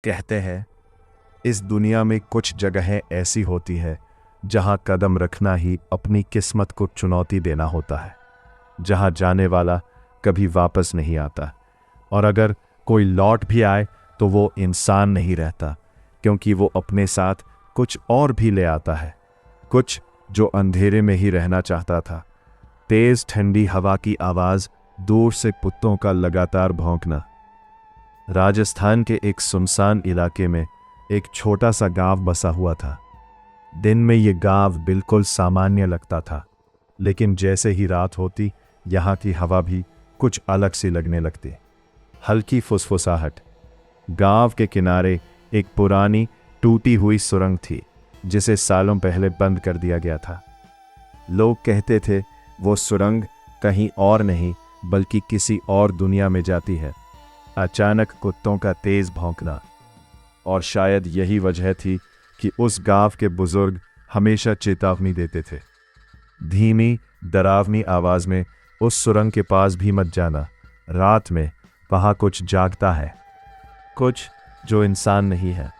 कहते हैं इस दुनिया में कुछ जगहें ऐसी होती है जहां कदम रखना ही अपनी किस्मत को चुनौती देना होता है, जहां जाने वाला कभी वापस नहीं आता, और अगर कोई लौट भी आए तो वो इंसान नहीं रहता, क्योंकि वो अपने साथ कुछ और भी ले आता है, कुछ जो अंधेरे में ही रहना चाहता था। तेज ठंडी हवा की आवाज़, दूर से कुत्तों का लगातार भौंकना। राजस्थान के एक सुनसान इलाके में एक छोटा सा गांव बसा हुआ था। दिन में ये गांव बिल्कुल सामान्य लगता था, लेकिन जैसे ही रात होती यहाँ की हवा भी कुछ अलग सी लगने लगती। हल्की फुसफुसाहट। गांव के किनारे एक पुरानी टूटी हुई सुरंग थी, जिसे सालों पहले बंद कर दिया गया था। लोग कहते थे वो सुरंग कहीं और नहीं बल्कि किसी और दुनिया में जाती है। अचानक कुत्तों का तेज भौंकना, और शायद यही वजह थी कि उस गांव के बुजुर्ग हमेशा चेतावनी देते थे, धीमी डरावनी आवाज में, उस सुरंग के पास भी मत जाना, रात में वहां कुछ जागता है, कुछ जो इंसान नहीं है।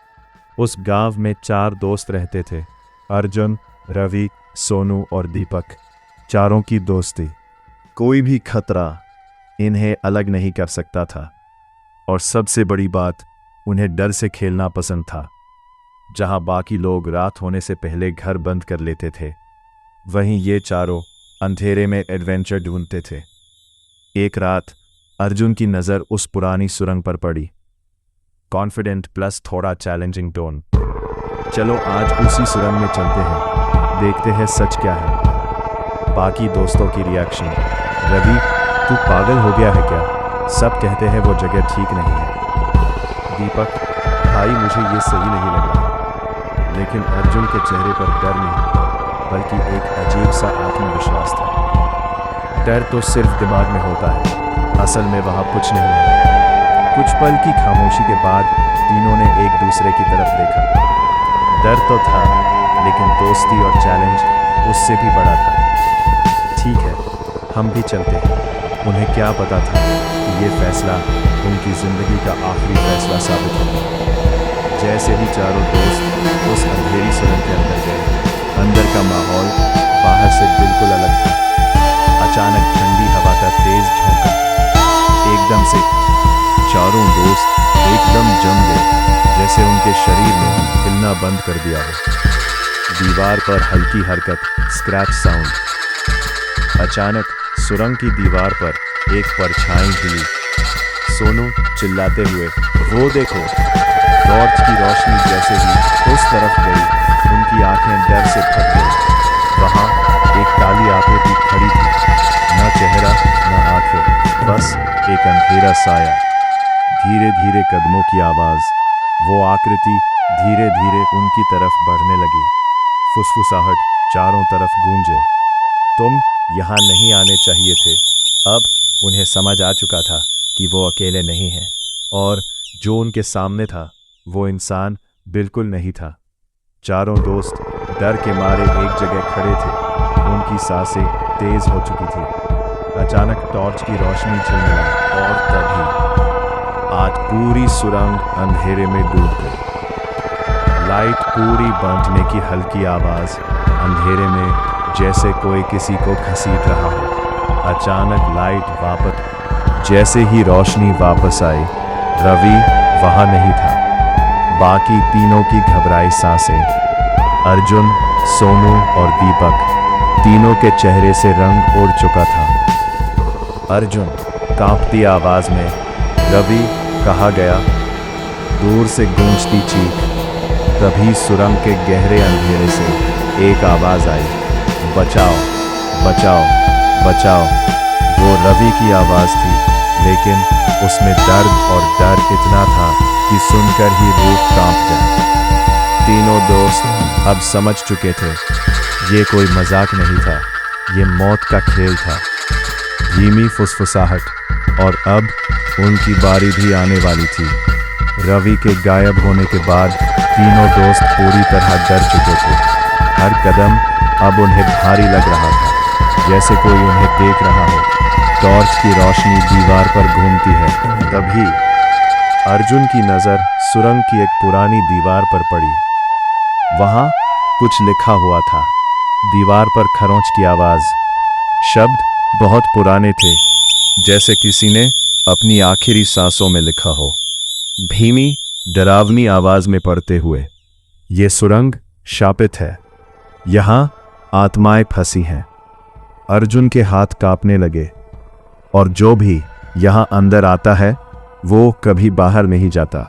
उस गांव में 4 दोस्त रहते थे, अर्जुन, रवि, सोनू और दीपक। चारों की दोस्ती, कोई भी खतरा इन्हें अलग नहीं कर सकता था, और सबसे बड़ी बात, उन्हें डर से खेलना पसंद था। जहां बाकी लोग रात होने से पहले घर बंद कर लेते थे, वहीं ये चारों अंधेरे में एडवेंचर ढूंढते थे। एक रात अर्जुन की नज़र उस पुरानी सुरंग पर पड़ी। कॉन्फिडेंट प्लस थोड़ा चैलेंजिंग टोन। चलो आज उसी सुरंग में चलते हैं, देखते हैं सच क्या है। बाकी दोस्तों की रिएक्शन। रवि, तू पागल हो गया है क्या? सब कहते हैं वो जगह ठीक नहीं है। दीपक, भाई मुझे ये सही नहीं लग रहा। लेकिन अर्जुन के चेहरे पर डर नहीं, बल्कि एक अजीब सा आत्मविश्वास था। डर तो सिर्फ दिमाग में होता है, असल में वहाँ कुछ नहीं है। कुछ पल की खामोशी के बाद तीनों ने एक दूसरे की तरफ देखा। डर तो था, लेकिन दोस्ती और चैलेंज उससे भी बड़ा था। ठीक है, हम भी चलते हैं। उन्हें क्या पता था कि ये फैसला उनकी जिंदगी का आखिरी फैसला साबित होगा। जैसे ही चारों दोस्त उस अंधेरी सुरंग के अंदर गए, अंदर का माहौल बाहर से बिल्कुल अलग था। अचानक ठंडी हवा का तेज झोंका, एकदम से चारों दोस्त एकदम जम गए, जैसे उनके शरीर ने हिलना बंद कर दिया हो। दीवार पर हल्की हरकत, स्क्रैच साउंड। अचानक सुरंग की दीवार पर एक परछाई हिली। सोनू चिल्लाते हुए, वो देखो! टॉर्च की रोशनी जैसे ही उस तरफ गई, उनकी आंखें डर से फट गईं। वहां एक काली आकृति खड़ी थी, न चेहरा न आंखें, बस एक अंधेरा साया। धीरे धीरे कदमों की आवाज। वो आकृति धीरे धीरे उनकी तरफ बढ़ने लगी। फुसफुसाहट चारों तरफ गूंजे। तुम यहाँ नहीं आने चाहिए थे। अब उन्हें समझ आ चुका था कि वो अकेले नहीं हैं, और जो उनके सामने था वो इंसान बिल्कुल नहीं था। चारों दोस्त डर के मारे एक जगह खड़े थे, उनकी सांसें तेज हो चुकी थी। अचानक टॉर्च की रोशनी झिलने लगी, और तभी आज पूरी सुरंग अंधेरे में डूब गई। लाइट पूरी बांटने की हल्की आवाज, अंधेरे में जैसे कोई किसी को घसीट रहा हो। अचानक लाइट वापस, जैसे ही रोशनी वापस आई, रवि वहां नहीं था। बाकी तीनों की घबराई सांसें। अर्जुन, सोनू और दीपक, तीनों के चेहरे से रंग उड़ चुका था। अर्जुन कांपती आवाज में, रवि, कहा गया। दूर से गूंजती चीख। तभी सुरंग के गहरे अंधेरे से एक आवाज आई, बचाओ, बचाओ, बचाओ। वो रवि की आवाज थी, लेकिन उसमें दर्द और डर इतना था कि सुनकर ही रूह कांप जाए। तीनों दोस्त अब समझ चुके थे, ये कोई मजाक नहीं था, ये मौत का खेल था। धीमी फुसफुसाहट, और अब उनकी बारी भी आने वाली थी। रवि के गायब होने के बाद तीनों दोस्त पूरी तरह डर चुके थे। हर कदम अब उन्हें भारी लग रहा था, जैसे कोई उन्हें देख रहा हो। टॉर्च की रोशनी दीवार पर घूमती है। तभी अर्जुन की नजर सुरंग की एक पुरानी दीवार पर पड़ी। वहां कुछ लिखा हुआ था। दीवार पर खरोंच की आवाज। शब्द बहुत पुराने थे, जैसे किसी ने अपनी आखिरी सांसों में लिखा हो। धीमी डरावनी आवाज में पढ़ते हुए, ये सुरंग शापित है, यहां आत्माएं फंसी हैं। अर्जुन के हाथ कांपने लगे। और जो भी यहां अंदर आता है वो कभी बाहर नहीं जाता।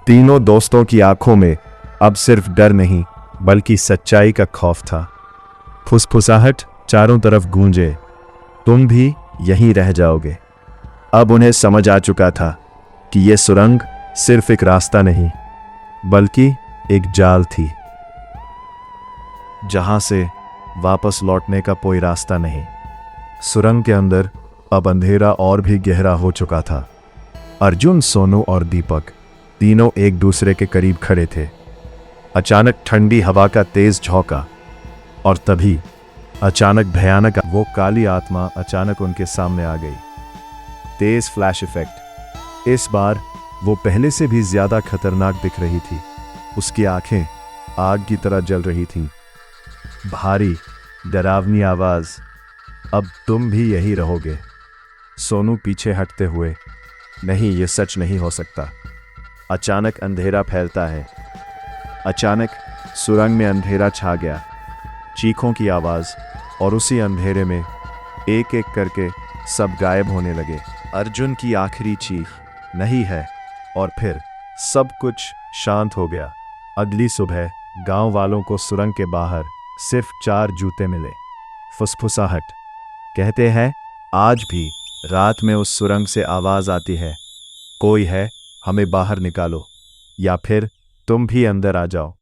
तीनों दोस्तों की आंखों में अब सिर्फ डर नहीं बल्कि सच्चाई का खौफ था। फुसफुसाहट चारों तरफ गूंजे, तुम भी यहीं रह जाओगे। अब उन्हें समझ आ चुका था कि यह सुरंग सिर्फ एक रास्ता नहीं बल्कि एक जाल थी, जहां से वापस लौटने का कोई रास्ता नहीं। सुरंग के अंदर अब अंधेरा और भी गहरा हो चुका था। अर्जुन, सोनू और दीपक तीनों एक दूसरे के करीब खड़े थे। अचानक ठंडी हवा का तेज झोंका और तभी अचानक भयानक वो काली आत्मा अचानक उनके सामने आ गई। तेज फ्लैश इफेक्ट। इस बार वो पहले से भी ज्यादा खतरनाक दिख रही थी। उसकी आंखें आग की तरह जल रही थीं। भारी डरावनी आवाज, अब तुम भी यही रहोगे। सोनू पीछे हटते हुए, नहीं, ये सच नहीं हो सकता। अचानक अंधेरा फैलता है। अचानक सुरंग में अंधेरा छा गया। चीखों की आवाज और उसी अंधेरे में एक एक करके सब गायब होने लगे। अर्जुन की आखिरी चीख, नहीं है, और फिर सब कुछ शांत हो गया। अगली सुबह गांव वालों को सुरंग के बाहर सिर्फ 4 जूते मिले। फुसफुसाहट। कहते हैं आज भी रात में उस सुरंग से आवाज आती है, कोई है, हमें बाहर निकालो, या फिर तुम भी अंदर आ जाओ।